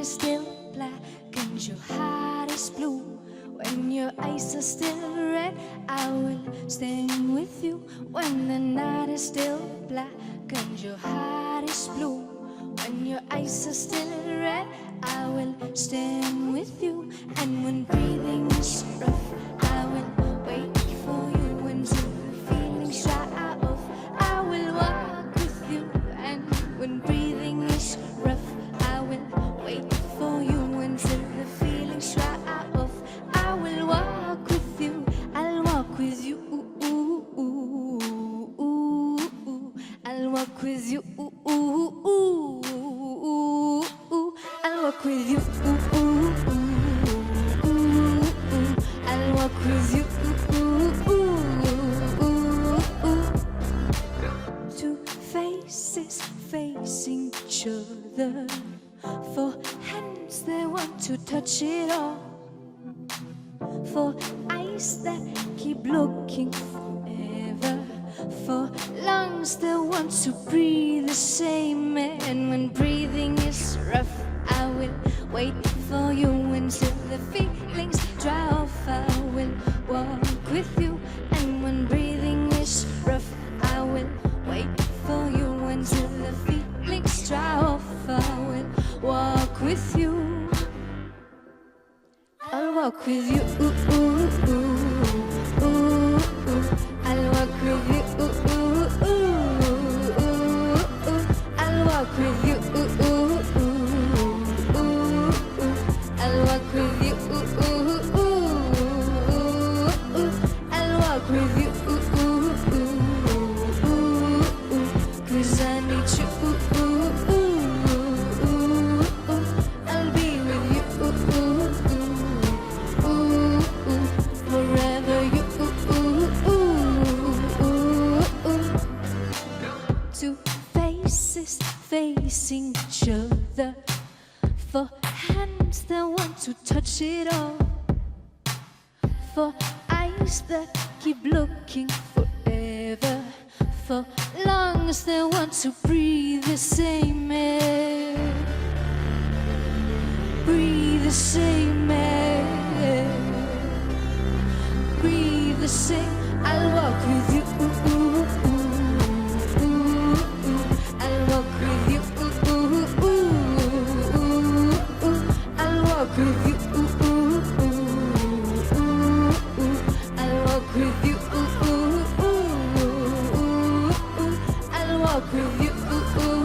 is still black and your heart is blue, when your eyes are still red, I will stand with you. When the night is still black and your heart is blue, when your eyes are still red, I will stand with you. And when breathing is rough, I will wait for you until the feelings dry off. I will walk with you. And when breathing is rough, I will wait for you until the feelings dry off. I will walk with you. I'll walk with you. I'll walk with you. I'll walk with you. I'll walk with you. Two faces facing each other, for hands that want to touch it all, for eyes that keep looking forever, for lungs that want to breathe the same. And when breathing is rough, I will wait for you until the feelings dry off. I will walk with you. And when breathing is rough, I will wait for you until the feelings dry off. I will walk with you. I'll walk with you. I'll walk with you. I'll walk with you. I'll walk with you. I'll walk with you. 'Cause I need you. I'll be with you forever. You. Two faces facing each other, for hands that want to touch it all, for eyes that keep looking forever, for lungs that want to breathe the same air, breathe the same air, breathe the same. I'll walk with you. I'll walk with you. I'll walk with you. I'll walk with you. I'll walk with you.